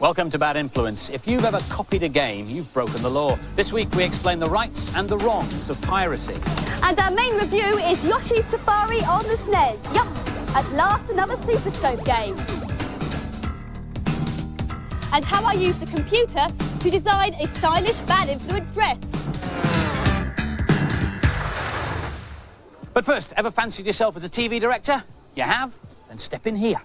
Welcome to Bad Influence. If you've ever copied a game, you've broken the law. This week we explain the rights and the wrongs of piracy. And our main review is Yoshi's Safari on the SNES. Yup, at last another Super Scope game. And how I used a computer to design a stylish Bad Influence dress. But first, ever fancied yourself as a TV director? You have? Then step in here.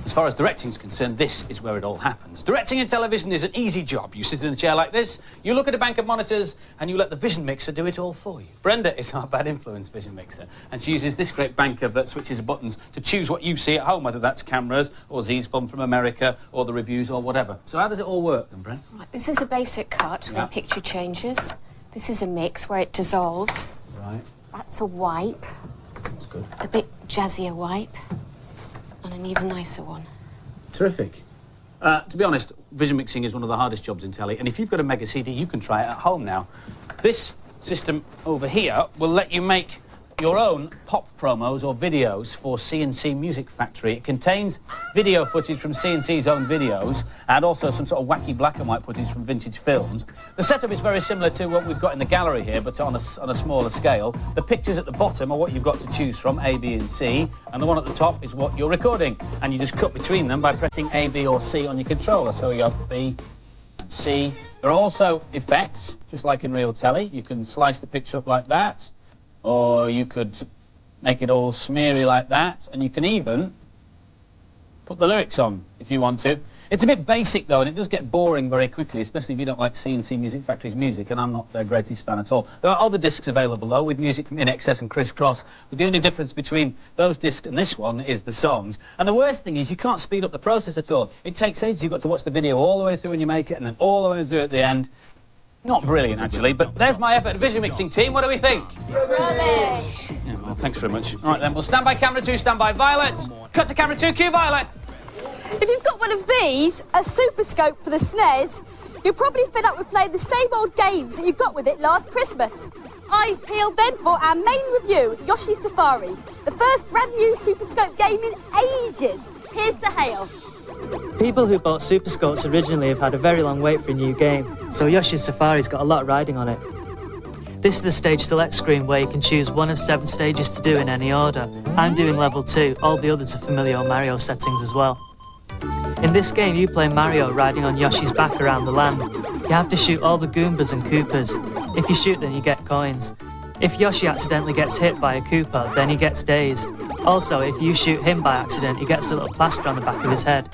As far as directing is concerned, this is where it all happens. Directing in television is an easy job. You sit in a chair like this, you look at a bank of monitors, and you let the vision mixer do it all for you. Brenda is our Bad Influence vision mixer, and she uses this great bank of switches and buttons to choose what you see at home, whether that's cameras, or Z's film from America, or the reviews, or whatever. So how does it all work then, Brenda? Right, this is a basic cut where picture changes. This is a mix where it dissolves. Right. That's a wipe. That's good. A bit jazzier wipe. And an even nicer one. Terrific. To be honest, vision mixing is one of the hardest jobs in telly, and if you've got a Mega CD, you can try it at home now. This system over here will let you make your own pop promos or videos for C&C Music Factory. It contains video footage from C&C's own videos and also some sort of wacky black and white footage from vintage films. The setup is very similar to what we've got in the gallery here, but on a smaller scale. The pictures at the bottom are what you've got to choose from, A, B and C, and the one at the top is what you're recording. And you just cut between them by pressing A, B or C on your controller. So you have B, C. There are also effects, just like in real telly. You can slice the picture up like that, or you could make it all smeary like that, and you can even put the lyrics on if you want to. It's a bit basic though, and it does get boring very quickly, especially if you don't like C&C Music Factory's music, and I'm not their greatest fan at all. There are other discs available though, with music from In Excess and Crisscross, but the only difference between those discs and this one is the songs. And the worst thing is you can't speed up the process at all. It takes ages. You've got to watch the video all the way through when you make it, and then all the way through at the end. Not brilliant, actually, but there's my effort. Vision mixing team, what do we think? Rubbish. Yeah, well, thanks very much. All right, then, we'll stand by camera 2, stand by Violet. Cut to camera 2, cue Violet. If you've got one of these, a Super Scope for the SNES, you're probably fed up with playing the same old games that you got with it last Christmas. Eyes peeled then for our main review, Yoshi's Safari, the first brand new Super Scope game in ages. Here's Sahale. People who bought Super Scopes originally have had a very long wait for a new game, so Yoshi's Safari's got a lot riding on it. This is the stage select screen where you can choose one of 7 stages to do in any order. I'm doing level 2, all the others are familiar Mario settings as well. In this game you play Mario riding on Yoshi's back around the land. You have to shoot all the Goombas and Koopas. If you shoot them you get coins. If Yoshi accidentally gets hit by a Koopa, then he gets dazed. Also, if you shoot him by accident, he gets a little plaster on the back of his head.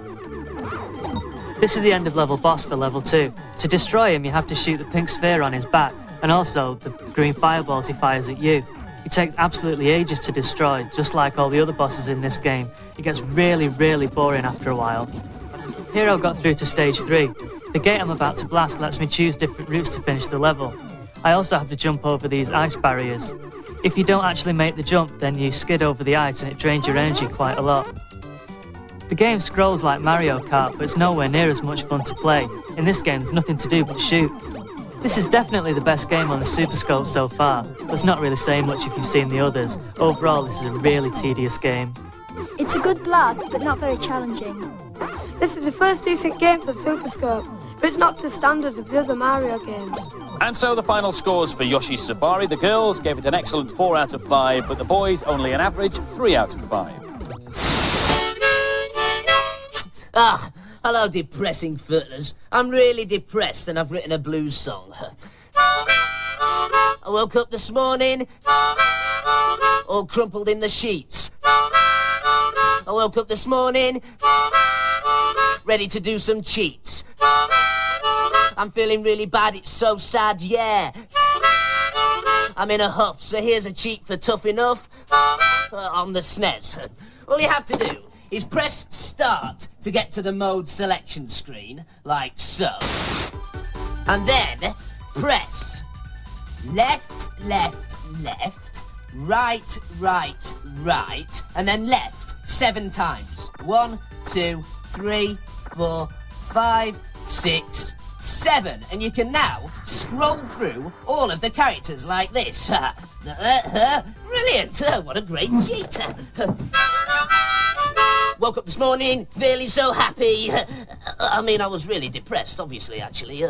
This is the end of level boss for level 2. To destroy him, you have to shoot the pink sphere on his back, and also the green fireballs he fires at you. He takes absolutely ages to destroy, just like all the other bosses in this game. It gets really, really boring after a while. Hero got through to stage 3. The gate I'm about to blast lets me choose different routes to finish the level. I also have to jump over these ice barriers. If you don't actually make the jump, then you skid over the ice and it drains your energy quite a lot. The game scrolls like Mario Kart, but it's nowhere near as much fun to play. In this game, there's nothing to do but shoot. This is definitely the best game on the Super Scope so far, but it's not really saying much if you've seen the others. Overall, this is a really tedious game. It's a good blast, but not very challenging. This is the first decent game for Super Scope, but it's not to standards of the other Mario games. And so the final scores for Yoshi's Safari. The girls gave it an excellent 4 out of 5, but the boys only an average 3 out of 5. Ah, hello, depressing footers. I'm really depressed and I've written a blues song. I woke up this morning, all crumpled in the sheets. I woke up this morning, ready to do some cheats. I'm feeling really bad, it's so sad, yeah. I'm in a huff, so here's a cheat for Tough Enough on the SNES. All you have to do is press start to get to the mode selection screen, like so. And then press left, left, left, right, right, right, and then left 7 times. 1, 2, 3, 4, 5, 6, 7. And you can now scroll through all of the characters like this. Brilliant! What a great cheat! Woke up this morning, feeling so happy. I mean, I was really depressed, obviously, actually.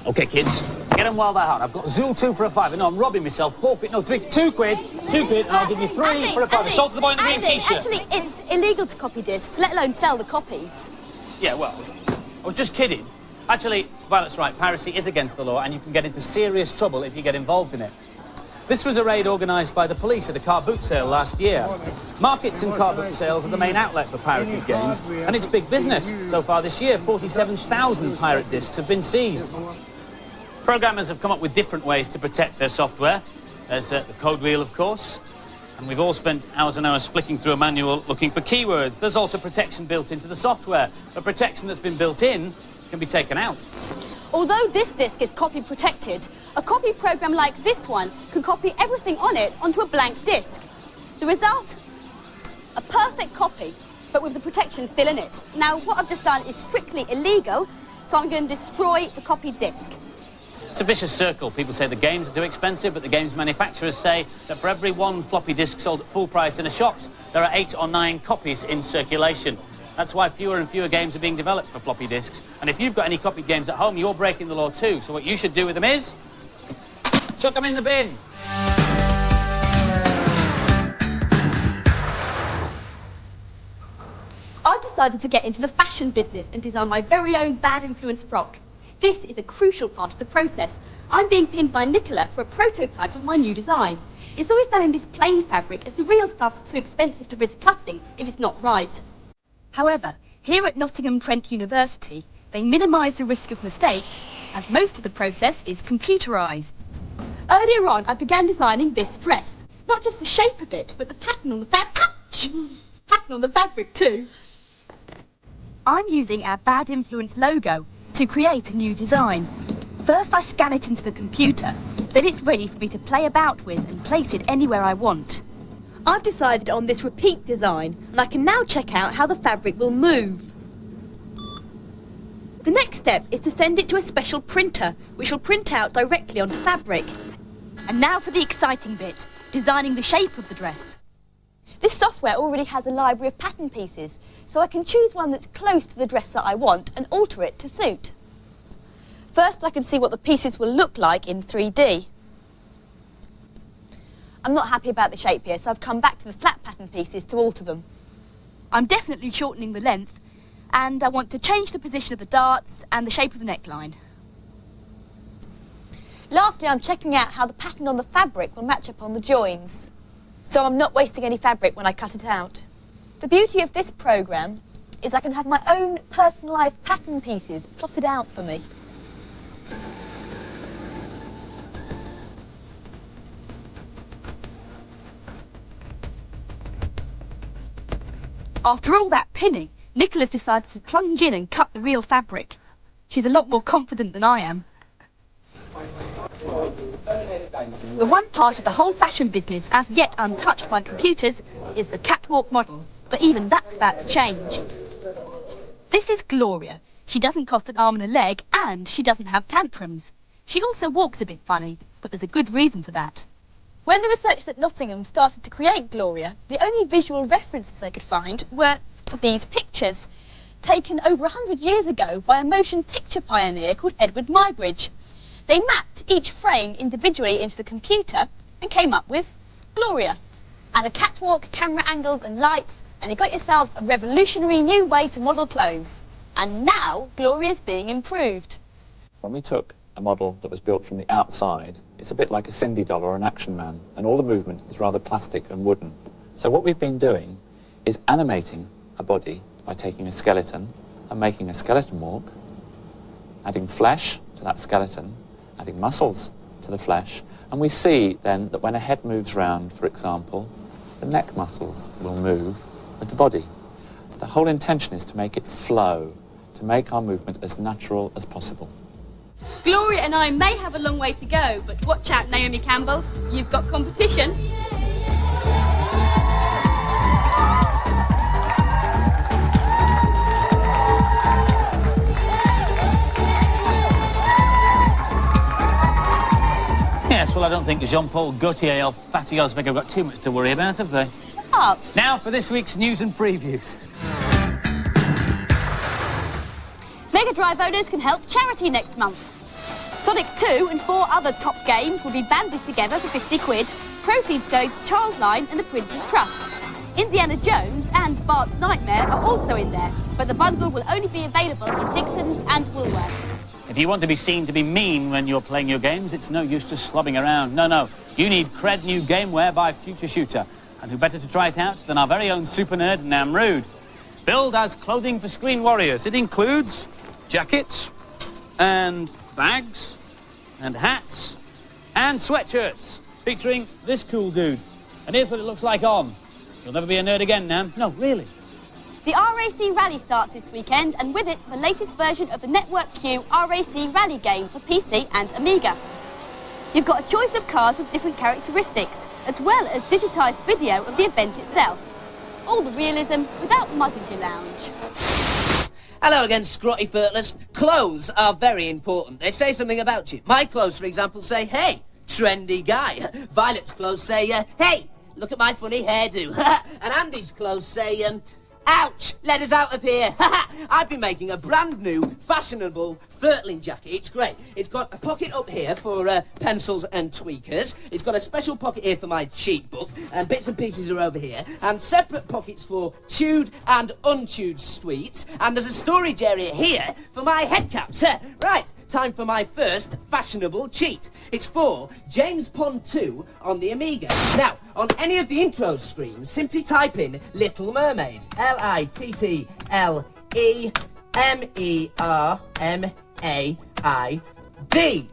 OK, kids, get them while they're hot. I've got Zool 2 for a £5. No, I'm robbing myself. 4 quid, no, 3, 2 quid. 2 quid, and I'll give you 3 for a £5. Sold to the boy in the green T-shirt. Actually, it's illegal to copy discs, let alone sell the copies. Yeah, well, I was just kidding. Actually, Violet's right. Piracy is against the law, and you can get into serious trouble if you get involved in it. This was a raid organised by the police at a car boot sale last year. Markets and car boot sales are the main outlet for pirated games, and it's big business. So far this year, 47,000 pirate discs have been seized. Programmers have come up with different ways to protect their software. There's the code wheel, of course, and we've all spent hours and hours flicking through a manual looking for keywords. There's also protection built into the software. A protection that's been built in can be taken out. Although this disc is copy protected, a copy program like this one can copy everything on it onto a blank disc. The result? A perfect copy, but with the protection still in it. Now, what I've just done is strictly illegal, so I'm going to destroy the copied disc. It's a vicious circle. People say the games are too expensive, but the games manufacturers say that for every 1 floppy disk sold at full price in the shops, there are 8 or 9 copies in circulation. That's why fewer and fewer games are being developed for floppy disks. And if you've got any copied games at home, you're breaking the law too. So what you should do with them is chuck them in the bin. I've decided to get into the fashion business and design my very own Bad Influence frock. This is a crucial part of the process. I'm being pinned by Nicola for a prototype of my new design. It's always done in this plain fabric, as the real stuff's too expensive to risk cutting if it's not right. However, here at Nottingham Trent University, they minimise the risk of mistakes, as most of the process is computerised. Earlier on, I began designing this dress. Not just the shape of it, but the pattern on the pattern on the fabric too. I'm using our Bad Influence logo to create a new design. First, I scan it into the computer, then it's ready for me to play about with and place it anywhere I want. I've decided on this repeat design, and I can now check out how the fabric will move. The next step is to send it to a special printer, which will print out directly onto fabric. And now for the exciting bit, designing the shape of the dress. This software already has a library of pattern pieces, so I can choose one that's close to the dress that I want and alter it to suit. First, I can see what the pieces will look like in 3D. I'm not happy about the shape here, so I've come back to the flat pattern pieces to alter them. I'm definitely shortening the length, and I want to change the position of the darts and the shape of the neckline. Lastly, I'm checking out how the pattern on the fabric will match up on the joins, so I'm not wasting any fabric when I cut it out. The beauty of this program is I can have my own personalised pattern pieces plotted out for me. After all that pinning, Nicola's decided to plunge in and cut the real fabric. She's a lot more confident than I am. The one part of the whole fashion business as yet untouched by computers is the catwalk model, but even that's about to change. This is Gloria. She doesn't cost an arm and a leg, and she doesn't have tantrums. She also walks a bit funny, but there's a good reason for that. When the researchers at Nottingham started to create Gloria, the only visual references they could find were these pictures, taken over 100 years ago by a motion picture pioneer called Edward Muybridge. They mapped each frame individually into the computer and came up with Gloria. Add a catwalk, camera angles and lights, and you got yourself a revolutionary new way to model clothes. And now Gloria's being improved. When we took a model that was built from the outside, it's a bit like a Cindy doll or an action man, and all the movement is rather plastic and wooden. So what we've been doing is animating a body by taking a skeleton and making a skeleton walk, adding flesh to that skeleton, adding muscles to the flesh, and we see then that when a head moves round, for example, the neck muscles will move with the body. The whole intention is to make it flow, to make our movement as natural as possible. Gloria and I may have a long way to go, but watch out, Naomi Campbell, you've got competition. Yes, well, I don't think Jean-Paul Gaultier or Fatty Osbeck have got too much to worry about, have they? Shut up. Now for this week's news and previews. Mega Drive owners can help charity next month. Sonic 2 and 4 other top games will be banded together for 50 quid. Proceeds going to Childline and the Prince's Trust. Indiana Jones and Bart's Nightmare are also in there, but the bundle will only be available in Dixon's and Woolworths. If you want to be seen to be mean when you're playing your games, it's no use just slobbing around. No. You need Cred new gameware by Future Shooter. And who better to try it out than our very own super nerd, Namrood. Billed as clothing for screen warriors. It includes jackets and bags and hats and sweatshirts featuring this cool dude. And here's what it looks like on. You'll never be a nerd again, Nam. No, really. The RAC Rally starts this weekend, and with it, the latest version of the Network Q RAC Rally game for PC and Amiga. You've got a choice of cars with different characteristics, as well as digitised video of the event itself. All the realism without mudding your lounge. Hello again, Scrotty Furtlers. Clothes are very important. They say something about you. My clothes, for example, say, hey, trendy guy. Violet's clothes say, hey, look at my funny hairdo. And Andy's clothes say, ouch, let us out of here. I've been making a brand new, fashionable Furtling jacket. It's great. It's got a pocket up here for pencils and tweakers. It's got a special pocket here for my cheat book, and bits and pieces are over here, and separate pockets for chewed and unchewed sweets, and there's a storage area here for my head caps. Right, time for my first fashionable cheat. It's for James Pond 2 on the Amiga. Now, on any of the intro screens, simply type in Little Mermaid. LITTLEMERMAID,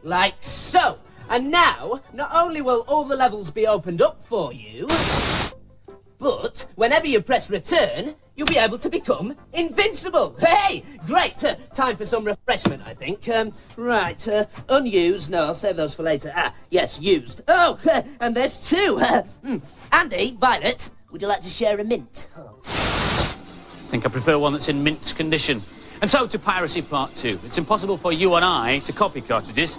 like so. And now, not only will all the levels be opened up for you, but whenever you press return, you'll be able to become invincible. Hey, great. Time for some refreshment, I think. Right, unused. No, I'll save those for later. Ah, yes, used. Oh, and there's two. Andy, Violet, would you like to share a mint? Oh. I think I prefer one that's in mint condition. And so to Piracy Part 2. It's impossible for you and I to copy cartridges.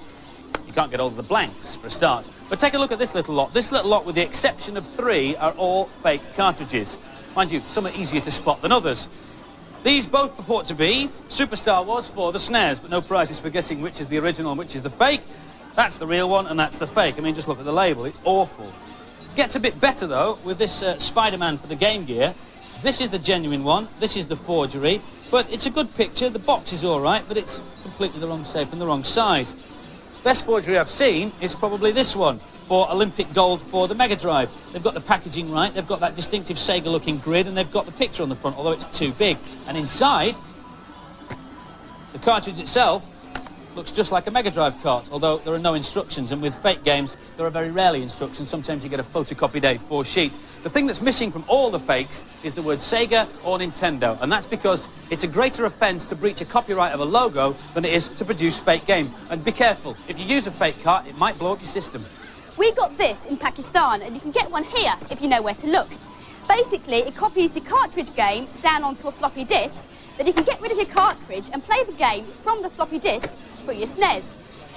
You can't get all of the blanks, for a start. But take a look at this little lot. This little lot, with the exception of 3, are all fake cartridges. Mind you, some are easier to spot than others. These both purport to be Super Star Wars for the SNES, but no prizes for guessing which is the original and which is the fake. That's the real one, and that's the fake. I mean, just look at the label. It's awful. Gets a bit better, though, with this Spider-Man for the Game Gear. This is the genuine one. This is the forgery. But it's a good picture. The box is all right, but it's completely the wrong shape and the wrong size. Best forgery I've seen is probably this one, for Olympic Gold for the Mega Drive. They've got the packaging right, they've got that distinctive Sega-looking grid, and they've got the picture on the front, although it's too big. And inside, the cartridge itself looks just like a Mega Drive cart, although there are no instructions, and with fake games, there are very rarely instructions. Sometimes you get a photocopied A4 sheet. The thing that's missing from all the fakes is the word Sega or Nintendo, and that's because it's a greater offence to breach a copyright of a logo than it is to produce fake games. And be careful, if you use a fake cart, it might blow up your system. We got this in Pakistan, and you can get one here if you know where to look. Basically, it copies your cartridge game down onto a floppy disk, then you can get rid of your cartridge and play the game from the floppy disk through your SNES.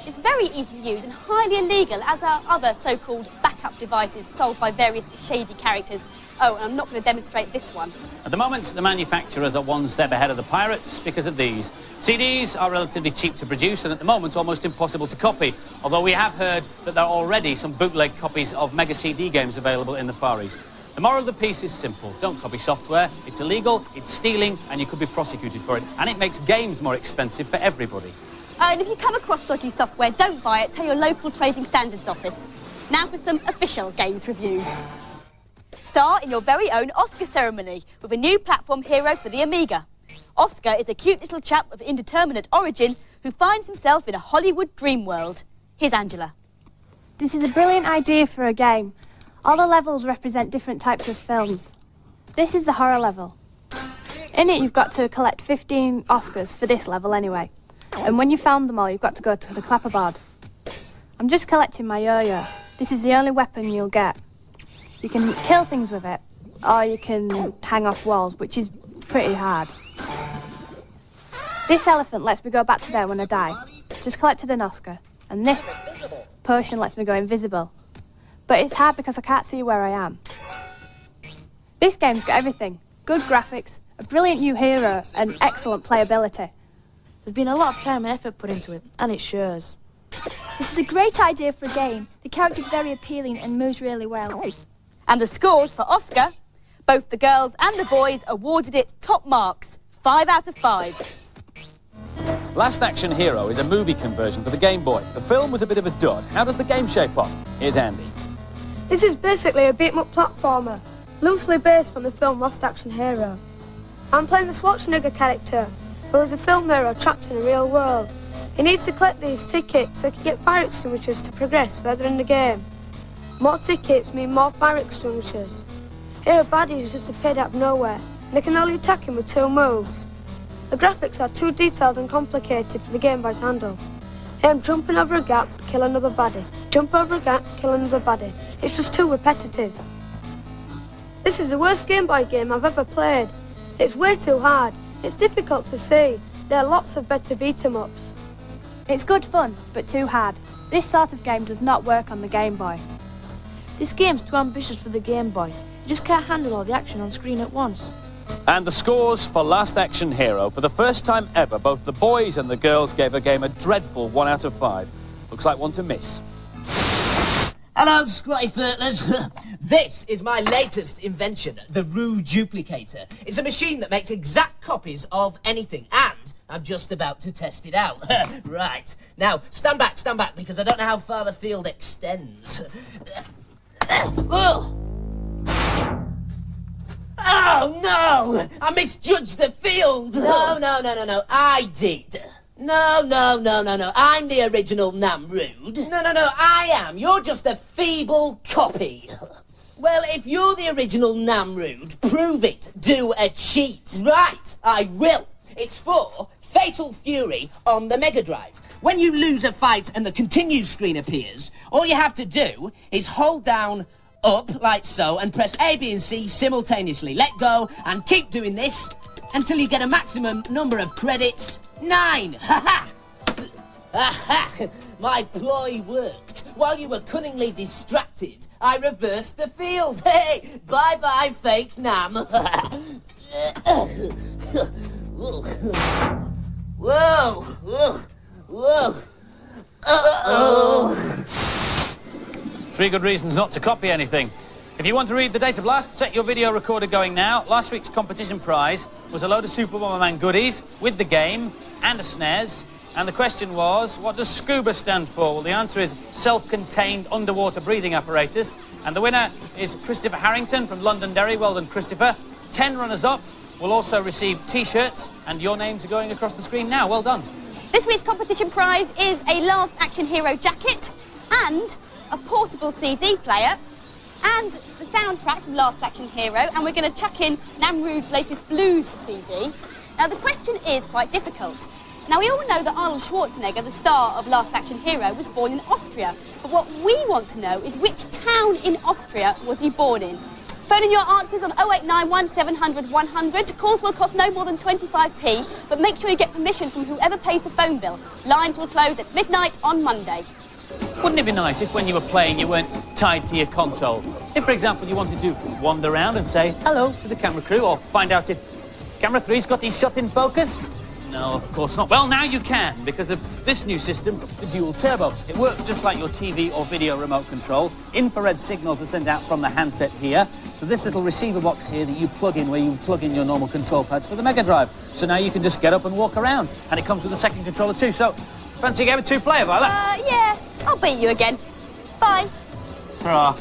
It's very easy to use and highly illegal, as are other so-called backup devices sold by various shady characters. Oh, and I'm not going to demonstrate this one. At the moment, the manufacturers are one step ahead of the pirates because of these. CDs are relatively cheap to produce and at the moment almost impossible to copy, although we have heard that there are already some bootleg copies of Mega CD games available in the Far East. The moral of the piece is simple. Don't copy software. It's illegal, it's stealing, and you could be prosecuted for it. And it makes games more expensive for everybody. And if you come across dodgy software, don't buy it. Tell your local trading standards office. Now for some official games reviews. Star in your very own Oscar ceremony with a new platform hero for the Amiga. Oscar is a cute little chap of indeterminate origin who finds himself in a Hollywood dream world. Here's Angela. This is a brilliant idea for a game. All the levels represent different types of films. This is a horror level. In it, you've got to collect 15 Oscars for this level anyway. And when you've found them all, you've got to go to the clapperboard. I'm just collecting my yo-yo. This is the only weapon you'll get. You can kill things with it, or you can hang off walls, which is pretty hard. This elephant lets me go back to there when I die. Just collected an Oscar. And this potion lets me go invisible. But it's hard because I can't see where I am. This game's got everything. Good graphics, a brilliant new hero, and excellent playability. There's been a lot of time and effort put into it, and it shows. This is a great idea for a game. The character's very appealing and moves really well. And the scores for Oscar, both the girls and the boys awarded it top marks, 5 out of 5. Last Action Hero is a movie conversion for the Game Boy. The film was a bit of a dud. How does the game shape up? Here's Andy. This is basically a beat-em-up platformer, loosely based on the film Last Action Hero. I'm playing the Schwarzenegger character, who is a film hero trapped in a real world. He needs to collect these tickets so he can get fire extinguishers to progress further in the game. More tickets mean more fire extinguishers. Here a baddie has just appeared out of nowhere, and they can only attack him with 2 moves. The graphics are too detailed and complicated for the Game Boy to handle. Here I'm jumping over a gap, kill another baddie. Jump over a gap, kill another baddie. It's just too repetitive. This is the worst Game Boy game I've ever played. It's way too hard. It's difficult to see. There are lots of better beat-em-ups. It's good fun, but too hard. This sort of game does not work on the Game Boy. This game's too ambitious for the Game Boy. You just can't handle all the action on screen at once. And the scores for Last Action Hero. For the first time ever, both the boys and the girls gave a game a dreadful 1 out of 5. Looks like one to miss. Hello, Scrotty Furtlers. This is my latest invention, the Roo Duplicator. It's a machine that makes exact copies of anything, and I'm just about to test it out. Right. Now, stand back, because I don't know how far the field extends. Oh, no! I misjudged the field! No, I did. No, I'm the original Namrood. No, I am. You're just a feeble copy. Well, if you're the original Namrood, prove it. Do a cheat. Right, I will. It's for Fatal Fury on the Mega Drive. When you lose a fight and the continue screen appears, all you have to do is hold down up like so and press A, B and C simultaneously. Let go and keep doing this until you get a maximum number of credits. 9! Ha-ha! Aha! My ploy worked. While you were cunningly distracted, I reversed the field. Hey! Bye-bye, fake Nam. Whoa! Uh-oh! 3 good reasons not to copy anything. If you want to read the data blast, set your video recorder going now. Last week's competition prize was a load of Super Bomberman goodies with the game and a SNES. And the question was, what does SCUBA stand for? Well, the answer is self-contained underwater breathing apparatus. And the winner is Christopher Harrington from Londonderry. Well done, Christopher. 10 runners-up will also receive T-shirts, and your names are going across the screen now. Well done. This week's competition prize is a Last Action Hero jacket and a portable CD player and the soundtrack from Last Action Hero, and we're going to chuck in Namrood's latest blues CD. Now, the question is quite difficult. Now, we all know that Arnold Schwarzenegger, the star of Last Action Hero, was born in Austria. But what we want to know is which town in Austria was he born in? Phone in your answers on 0891 700 100. Calls will cost no more than 25p, but make sure you get permission from whoever pays the phone bill. Lines will close at midnight on Monday. Wouldn't it be nice if when you were playing you weren't tied to your console? If, for example, you wanted to wander around and say hello to the camera crew or find out if camera 3's got his shot in focus? No, of course not. Well, now you can, because of this new system, the Dual Turbo. It works just like your TV or video remote control. Infrared signals are sent out from the handset here to this little receiver box here that you plug in, where you plug in your normal control pads for the Mega Drive. So now you can just get up and walk around. And it comes with a second controller too. So, fancy a game of 2-player, Violet? Yeah, I'll beat you again. Bye. Ta-ra.